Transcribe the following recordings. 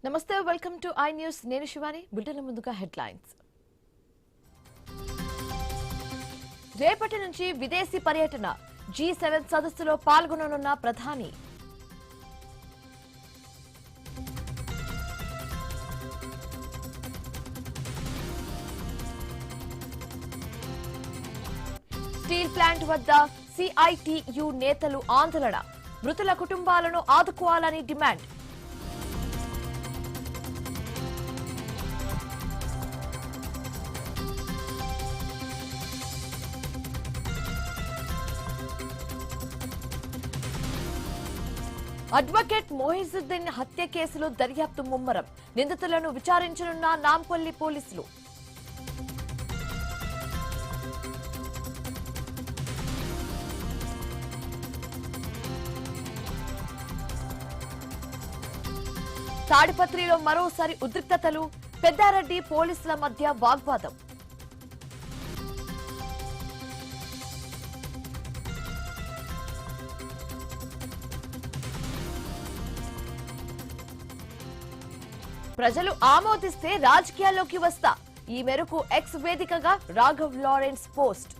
నమస్తే welcome to I news నేను Shivani bulletin ముందుగా హెడ్లైన్స్ రేపటి నుంచి విదేశీ పర్యటన G7 సదస్సులో పాల్గొననున్న ప్రధాని స్టీల్ ప్లాంట్ వద్ద CITU నేతలు ఆందోళన మృతుల కుటుంబాలను ఆదుకోవాలని డిమాండ్ అడ్వకేట్ మొహిజుద్దీన్ హత్య కేసులో దర్యాప్తు ముమ్మరం నిందితులను విచారించనున్న నాంపల్లి పోలీసులు తాడిపత్రిలో మరోసారి ఉద్రిక్తతలు పెద్దారెడ్డి పోలీసుల మధ్య వాగ్వాదం ప్రజలు ఆమోదిస్తే రాజకీయాల్లోకి వస్తా ఈ మేరకు ఎక్స్ వేదికగా రాఘవ్ లారెన్స్ పోస్ట్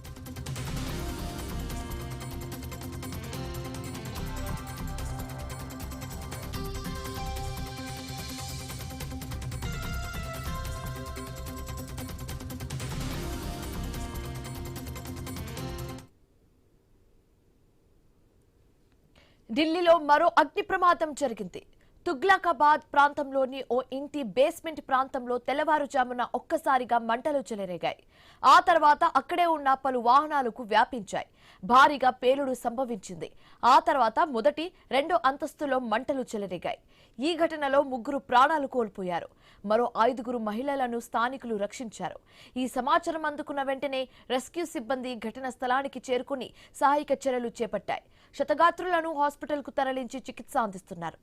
ఢిల్లీలో మరో అగ్ని ప్రమాదం జరిగింది తుగ్లకాబాద్ ప్రాంతంలోని ఓ ఇంటి బేస్మెంట్ ప్రాంతంలో తెల్లవారుజామున ఒక్కసారిగా మంటలు చెలరేగాయి. ఆ తర్వాత అక్కడే ఉన్న పలు వాహనాలకు వ్యాపించాయి. భారీగా పేలుడు సంభవించింది. ఆ తర్వాత మొదటి రెండో అంతస్తులో మంటలు చెలరేగాయి. ఈ ఘటనలో 3 ప్రాణాలు కోల్పోయారు. మరో 5 మహిళలను స్థానికులు రక్షించారు. ఈ సమాచారం అందుకున్న వెంటనే రెస్క్యూ సిబ్బంది ఘటన స్థలానికి చేరుకుని సహాయక చర్యలు చేపట్టాయి. క్షతగాత్రులను హాస్పిటల్కు తరలించి చికిత్స అందిస్తున్నారు.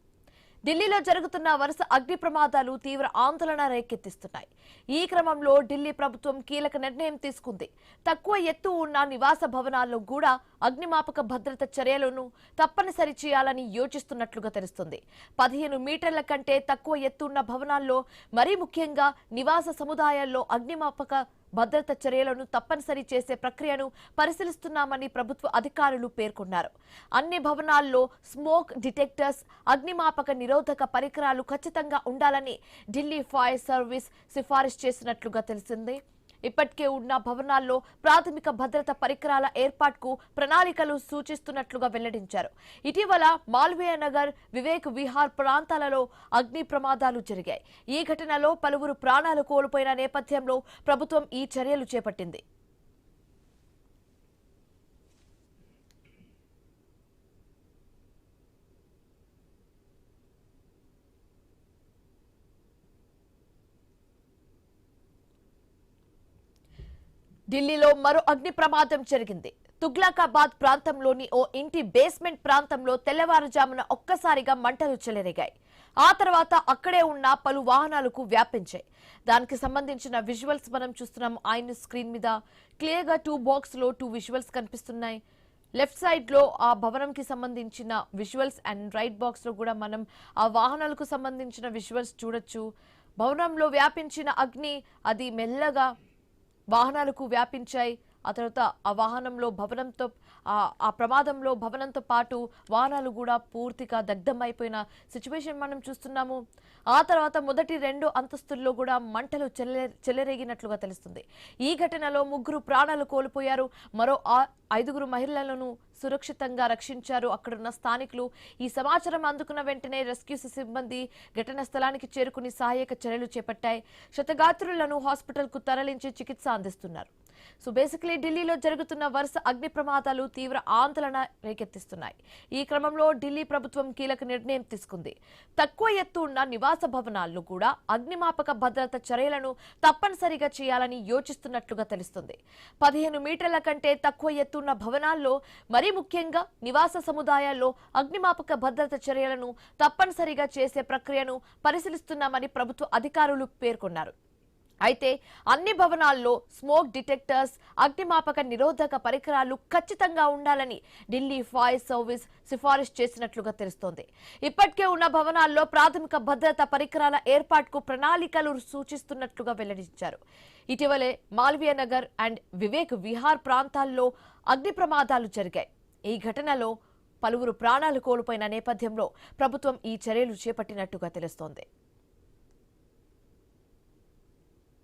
ఢిల్లీలో జరుగుతున్న వరుస అగ్ని ప్రమాదాలు తీవ్ర ఆందోళన రేకెత్తిస్తున్నాయి. ఈ క్రమంలో ఢిల్లీ ప్రభుత్వం కీలక నిర్ణయం తీసుకుంది. తక్కువ ఎత్తు ఉన్న నివాస భవనాల్లో కూడా అగ్నిమాపక భద్రత చర్యలను తప్పనిసరి చేయాలని యోచిస్తున్నట్లుగా తెలుస్తుంది. 15 మీటర్ల కంటే తక్కువ ఎత్తు ఉన్న భవనాల్లో, మరీ ముఖ్యంగా నివాస సముదాయాల్లో అగ్నిమాపక భద్రత చర్యలను తప్పనిసరి చేసే ప్రక్రియను పరిశీలిస్తున్నామని ప్రభుత్వ అధికారులు పేర్కొన్నారు. అన్ని భవనాల్లో స్మోక్ డిటెక్టర్స్, అగ్నిమాపక నిరోధక పరికరాలు ఖచ్చితంగా ఉండాలని ఢిల్లీ ఫైర్ సర్వీస్ సిఫారసు చేసినట్లుగా తెలిసింది. ఇప్పటికే ఉన్న భవనాల్లో ప్రాథమిక భద్రత పరికరాల ఏర్పాటుకు ప్రణాళికలు సూచిస్తున్నట్లుగా వెల్లడించారు. ఇటీవల మాల్వియా నగర్, వివేక్ విహార్ ప్రాంతాలలో అగ్ని ప్రమాదాలు జరిగాయి. ఈ ఘటనలో పలువురు ప్రాణాలు కోల్పోయిన నేపథ్యంలో ప్రభుత్వం ఈ చర్యలు చేపట్టింది. ఢిల్లీలో మరో అగ్ని ప్రమాదం జరిగింది. తుగ్లకాబాద్ ప్రాంతంలోని ఓ ఇంటి బేస్మెంట్ ప్రాంతంలో తెల్లవారుజామున ఒక్కసారిగా మంటలు చెలరేగాయి. ఆ తర్వాత అక్కడే ఉన్న పలు వాహనాలకు వ్యాపించాయి. దానికి సంబంధించిన విజువల్స్ మనం చూస్తున్నాం. ఆయన స్క్రీన్ మీద క్లియర్ గా 2 బాక్స్ లో 2 విజువల్స్ కనిపిస్తున్నాయి. లెఫ్ట్ సైడ్ లో ఆ భవనంకి సంబంధించిన విజువల్స్ అండ్ రైట్ బాక్స్ లో కూడా మనం ఆ వాహనాలకు సంబంధించిన విజువల్స్ చూడొచ్చు. భవనంలో వ్యాపించిన అగ్ని అది మెల్లగా వాహనాలకు వ్యాపించాయి. ఆ తర్వాత ఆ వాహనంలో భవనంతో ఆ ప్రమాదంలో భవనంతో పాటు వాహనాలు కూడా పూర్తిగా దగ్ధమైపోయిన సిచ్యువేషన్ మనం చూస్తున్నాము. ఆ తర్వాత మొదటి 2 అంతస్తుల్లో కూడా మంటలు చెలరేగినట్లుగా తెలుస్తుంది. ఈ ఘటనలో 3 ప్రాణాలు కోల్పోయారు. మరో 5 మహిళలను సురక్షితంగా రక్షించారు అక్కడున్న స్థానికులు. ఈ సమాచారం అందుకున్న వెంటనే రెస్క్యూ సిబ్బంది ఘటనా స్థలానికి చేరుకుని సహాయక చర్యలు చేపట్టాయి. క్షతగాత్రులను హాస్పిటల్కు తరలించి చికిత్స అందిస్తున్నారు. సో బేసికలీ ఢిల్లీలో జరుగుతున్న వరుస అగ్ని ప్రమాదాలు తీవ్ర ఆందోళన రేకెత్తిస్తున్నాయి. ఈ క్రమంలో ఢిల్లీ ప్రభుత్వం కీలక నిర్ణయం తీసుకుంది. తక్కువ ఎత్తు ఉన్న నివాస భవనాల్లో కూడా అగ్నిమాపక భద్రత చర్యలను తప్పనిసరిగా చేయాలని యోచిస్తున్నట్లుగా తెలుస్తుంది. 15 మీటర్ల కంటే తక్కువ ఎత్తున్న భవనాల్లో, మరీ ముఖ్యంగా నివాస సముదాయాల్లో అగ్నిమాపక భద్రత చర్యలను తప్పనిసరిగా చేసే ప్రక్రియను పరిశీలిస్తున్నామని ప్రభుత్వ అధికారులు పేర్కొన్నారు. అయితే అన్ని భవనాల్లో స్మోక్ డిటెక్టర్స్, అగ్నిమాపక నిరోధక పరికరాలు ఖచ్చితంగా ఉండాలని ఢిల్లీ ఫైర్ సర్వీస్ సిఫారసు చేసినట్లుగా తెలుస్తోంది. ఇప్పటికే ఉన్న భవనాల్లో ప్రాథమిక భద్రతా పరికరాల ఏర్పాటుకు ప్రణాళికలు సూచిస్తున్నట్లుగా వెల్లడించారు. ఇటీవలే మాల్వియా నగర్ అండ్ వివేక్ విహార్ ప్రాంతాల్లో అగ్ని ప్రమాదాలు జరిగాయి. ఈ ఘటనలో పలువురు ప్రాణాలు కోల్పోయిన నేపథ్యంలో ప్రభుత్వం ఈ చర్యలు చేపట్టినట్టుగా తెలుస్తోంది.